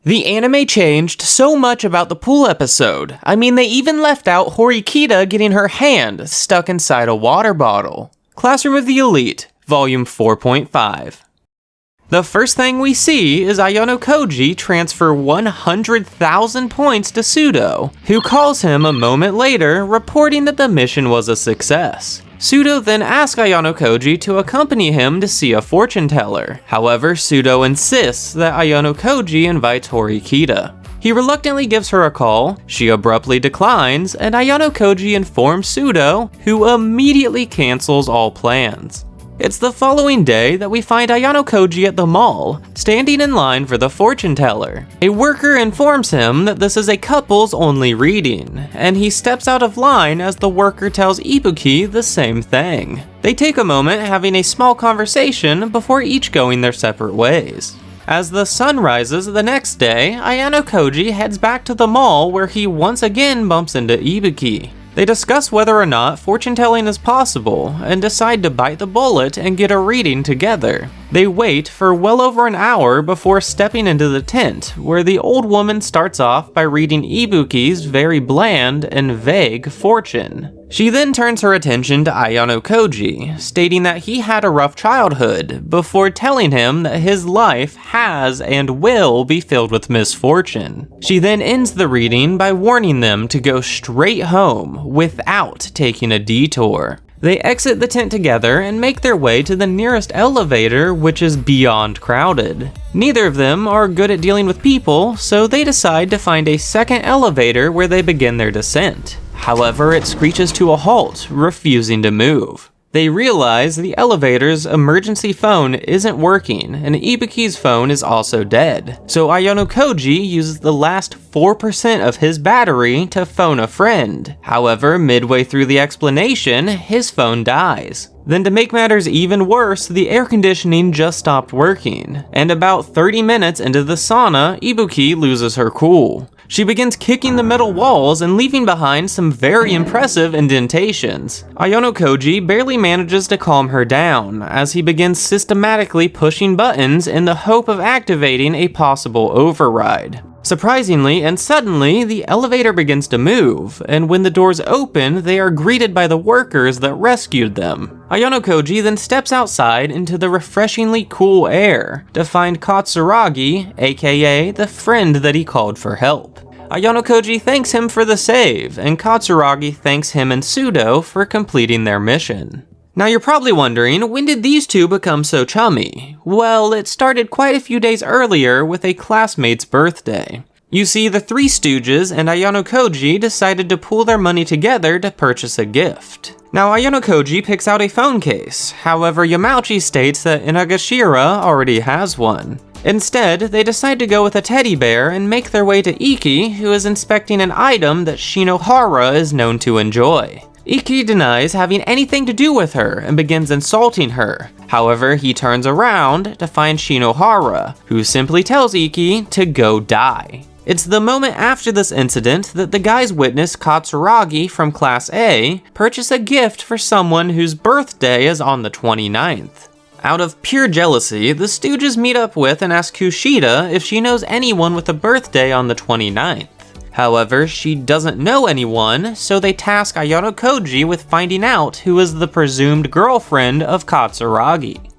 The anime changed so much about the pool episode. I mean, they even left out Horikita getting her hand stuck inside a water bottle. Classroom of the Elite, Volume 4.5. The first thing we see is Ayano Koji transfer 100,000 points to Pseudo, who calls him a moment later, reporting that the mission was a success. Pseudo then asks Ayano Koji to accompany him to see a fortune teller. However, Pseudo insists that Ayano Koji invites Horikita. He reluctantly gives her a call, she abruptly declines, and Ayano Koji informs Pseudo, who immediately cancels all plans. It's the following day that we find Ayano Koji at the mall, standing in line for the fortune teller. A worker informs him that this is a couples only reading, and he steps out of line as the worker tells Ibuki the same thing. They take a moment having a small conversation before each going their separate ways. As the sun rises the next day, Ayano Koji heads back to the mall where he once again bumps into Ibuki. They discuss whether or not fortune-telling is possible, and decide to bite the bullet and get a reading together. They wait for well over an hour before stepping into the tent, where the old woman starts off by reading Ibuki's very bland and vague fortune. She then turns her attention to Ayano Koji, stating that he had a rough childhood, before telling him that his life has and will be filled with misfortune. She then ends the reading by warning them to go straight home without taking a detour. They exit the tent together and make their way to the nearest elevator, which is beyond crowded. Neither of them are good at dealing with people, so they decide to find a second elevator where they begin their descent. However, it screeches to a halt, refusing to move. They realize the elevator's emergency phone isn't working, and Ibuki's phone is also dead. So Ayano Koji uses the last 4% of his battery to phone a friend. However, midway through the explanation, his phone dies. Then to make matters even worse, the air conditioning just stopped working, and about 30 minutes into the sauna, Ibuki loses her cool. She begins kicking the metal walls and leaving behind some very impressive indentations. Ayano Koji barely manages to calm her down, as he begins systematically pushing buttons in the hope of activating a possible override. Surprisingly and suddenly, the elevator begins to move, and when the doors open, they are greeted by the workers that rescued them. Ayano Koji then steps outside into the refreshingly cool air to find Katsuragi, aka the friend that he called for help. Ayano Koji thanks him for the save, and Katsuragi thanks him and Pseudo for completing their mission. Now you're probably wondering, when did these two become so chummy? Well, it started quite a few days earlier with a classmate's birthday. You see, the Three Stooges and Ayano Koji decided to pool their money together to purchase a gift. Now Ayano Koji picks out a phone case, however Yamauchi states that Inagashira already has one. Instead, they decide to go with a teddy bear and make their way to Iki, who is inspecting an item that Shinohara is known to enjoy. Iki denies having anything to do with her and begins insulting her. However, he turns around to find Shinohara, who simply tells Iki to go die. It's the moment after this incident that the guys witness Katsuragi from Class A purchase a gift for someone whose birthday is on the 29th. Out of pure jealousy, the Stooges meet up with and ask Kushida if she knows anyone with a birthday on the 29th. However, she doesn't know anyone, so they task Ayano Koji with finding out who is the presumed girlfriend of Katsuragi.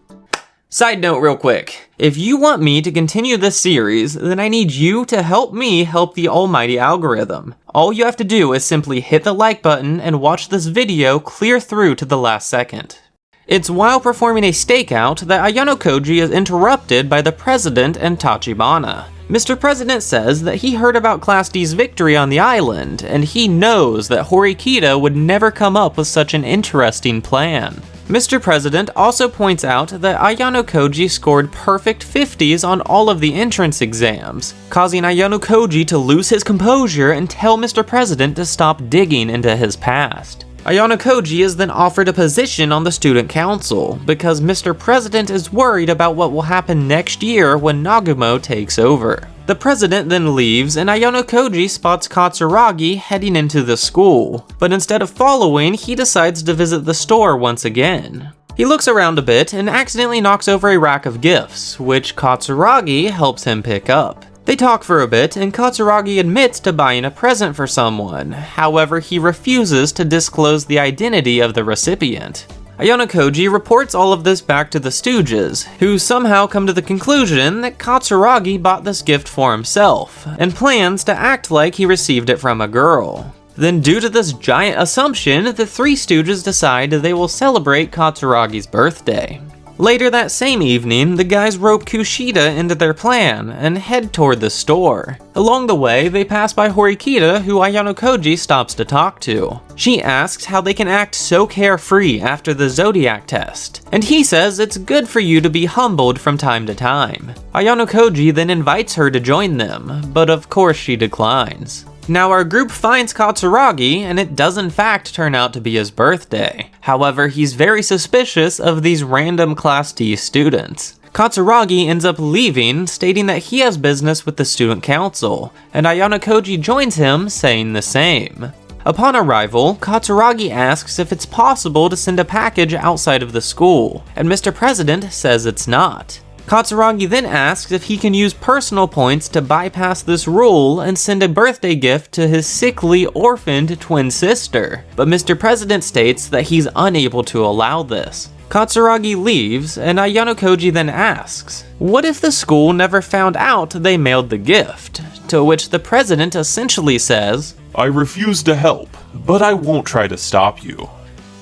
Side note real quick, if you want me to continue this series, then I need you to help me help the almighty algorithm. All you have to do is simply hit the like button and watch this video clear through to the last second. It's while performing a stakeout that Ayano Koji is interrupted by the president and Tachibana. Mr. President says that he heard about Class D's victory on the island, and he knows that Horikita would never come up with such an interesting plan. Mr. President also points out that Ayano Koji scored perfect 50s on all of the entrance exams, causing Ayano Koji to lose his composure and tell Mr. President to stop digging into his past. Ayano Koji is then offered a position on the student council, because Mr. President is worried about what will happen next year when Nagumo takes over. The president then leaves, and Ayano Koji spots Katsuragi heading into the school, but instead of following, he decides to visit the store once again. He looks around a bit and accidentally knocks over a rack of gifts, which Katsuragi helps him pick up. They talk for a bit, and Katsuragi admits to buying a present for someone. However, he refuses to disclose the identity of the recipient. Ayano Koji reports all of this back to the Stooges, who somehow come to the conclusion that Katsuragi bought this gift for himself, and plans to act like he received it from a girl. Then, due to this giant assumption, the three Stooges decide they will celebrate Katsuragi's birthday. Later that same evening, the guys rope Kushida into their plan and head toward the store. Along the way, they pass by Horikita, who Ayano Koji stops to talk to. She asks how they can act so carefree after the Zodiac test, and he says it's good for you to be humbled from time to time. Ayano Koji then invites her to join them, but of course she declines. Now our group finds Katsuragi, and it does in fact turn out to be his birthday. However, he's very suspicious of these random Class D students. Katsuragi ends up leaving, stating that he has business with the student council, and Ayano Koji joins him, saying the same. Upon arrival, Katsuragi asks if it's possible to send a package outside of the school, and Mr. President says it's not. Katsuragi then asks if he can use personal points to bypass this rule and send a birthday gift to his sickly, orphaned twin sister, but Mr. President states that he's unable to allow this. Katsuragi leaves, and Ayano Koji then asks, what if the school never found out they mailed the gift? To which the president essentially says, I refuse to help, but I won't try to stop you.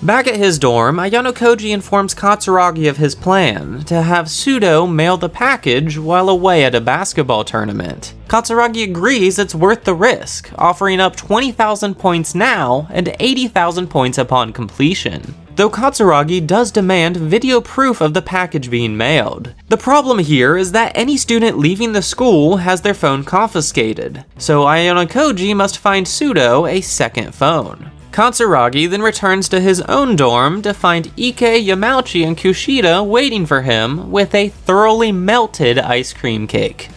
Back at his dorm, Ayano Koji informs Katsuragi of his plan to have Sudo mail the package while away at a basketball tournament. Katsuragi agrees it's worth the risk, offering up 20,000 points now and 80,000 points upon completion. Though Katsuragi does demand video proof of the package being mailed. The problem here is that any student leaving the school has their phone confiscated, so Ayano Koji must find Sudo a second phone. Katsuragi then returns to his own dorm to find Ike, Yamauchi, and Kushida waiting for him with a thoroughly melted ice cream cake.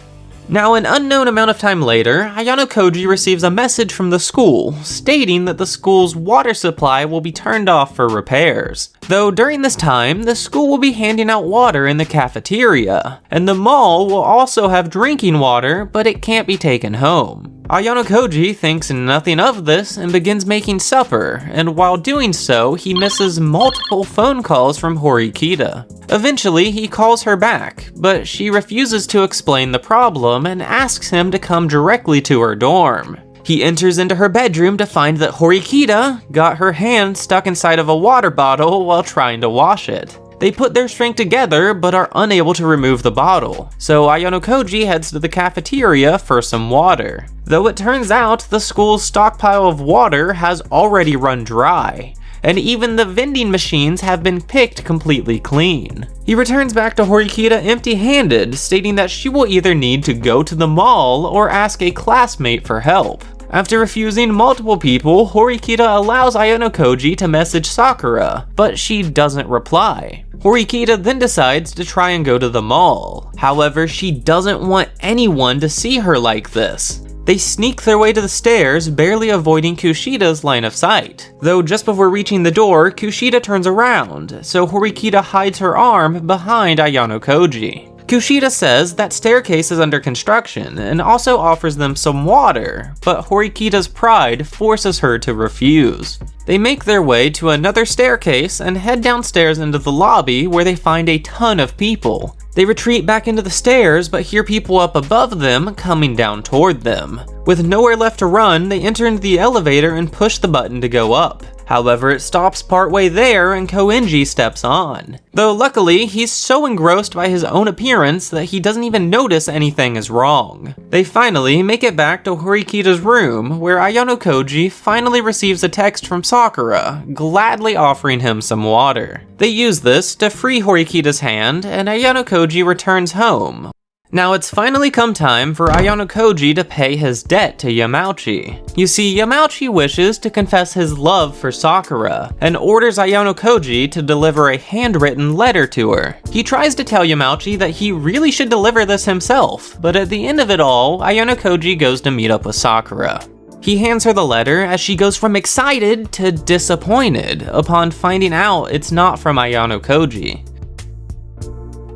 Now, an unknown amount of time later, Ayano Koji receives a message from the school stating that the school's water supply will be turned off for repairs. Though during this time, the school will be handing out water in the cafeteria, and the mall will also have drinking water, but it can't be taken home. Ayano Koji thinks nothing of this and begins making supper, and while doing so, he misses multiple phone calls from Horikita. Eventually, he calls her back, but she refuses to explain the problem and asks him to come directly to her dorm. He enters into her bedroom to find that Horikita got her hand stuck inside of a water bottle while trying to wash it. They put their strength together but are unable to remove the bottle, so Ayano Koji heads to the cafeteria for some water. Though it turns out the school's stockpile of water has already run dry, and even the vending machines have been picked completely clean. He returns back to Horikita empty-handed, stating that she will either need to go to the mall or ask a classmate for help. After refusing multiple people, Horikita allows Ayano Koji to message Sakura, but she doesn't reply. Horikita then decides to try and go to the mall. However, she doesn't want anyone to see her like this. They sneak their way to the stairs, barely avoiding Kushida's line of sight. Though just before reaching the door, Kushida turns around, so Horikita hides her arm behind Ayano Koji. Kushida says that staircase is under construction and also offers them some water, but Horikita's pride forces her to refuse. They make their way to another staircase and head downstairs into the lobby where they find a ton of people. They retreat back into the stairs but hear people up above them coming down toward them. With nowhere left to run, they enter into the elevator and push the button to go up. However, it stops partway there and Koenji steps on. Though luckily, he's so engrossed by his own appearance that he doesn't even notice anything is wrong. They finally make it back to Horikita's room, where Ayano Koji finally receives a text from Sakura, gladly offering him some water. They use this to free Horikita's hand, and Ayano Koji returns home. Now it's finally come time for Ayano Koji to pay his debt to Yamauchi. You see, Yamauchi wishes to confess his love for Sakura, and orders Ayano Koji to deliver a handwritten letter to her. He tries to tell Yamauchi that he really should deliver this himself, but at the end of it all, Ayano Koji goes to meet up with Sakura. He hands her the letter as she goes from excited to disappointed upon finding out it's not from Ayano Koji.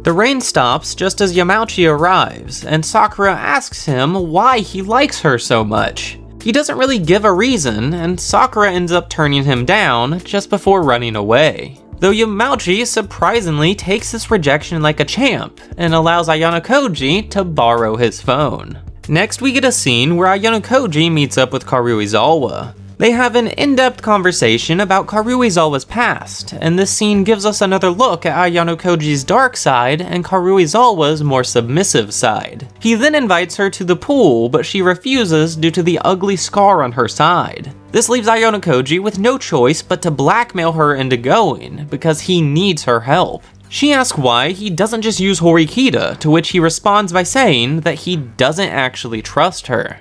The rain stops just as Yamauchi arrives, and Sakura asks him why he likes her so much. He doesn't really give a reason, and Sakura ends up turning him down just before running away. Though Yamauchi surprisingly takes this rejection like a champ, and allows Ayano Koji to borrow his phone. Next we get a scene where Ayano Koji meets up with Karuizawa. They have an in-depth conversation about Karuizawa's past, and this scene gives us another look at Ayano Koji's dark side and Karuizawa's more submissive side. He then invites her to the pool, but she refuses due to the ugly scar on her side. This leaves Ayano Koji with no choice but to blackmail her into going, because he needs her help. She asks why he doesn't just use Horikita, to which he responds by saying that he doesn't actually trust her.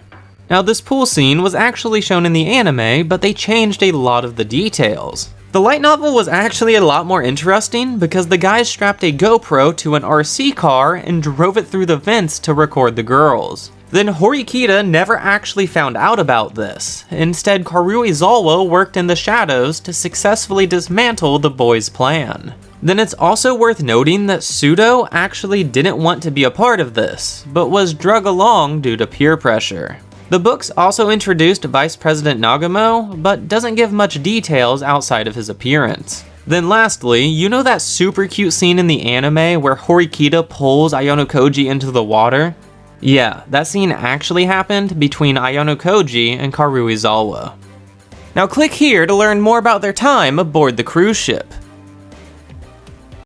Now this pool scene was actually shown in the anime, but they changed a lot of the details. The light novel was actually a lot more interesting because the guys strapped a GoPro to an RC car and drove it through the vents to record the girls. Then Horikita never actually found out about this. Instead, Karuizawa worked in the shadows to successfully dismantle the boys' plan. Then it's also worth noting that Sudo actually didn't want to be a part of this, but was drug along due to peer pressure. The books also introduced Vice President Nagumo, but doesn't give much details outside of his appearance. Then lastly, you know that super cute scene in the anime where Horikita pulls Ayano Koji into the water? Yeah, that scene actually happened between Ayano Koji and Karuizawa. Now click here to learn more about their time aboard the cruise ship.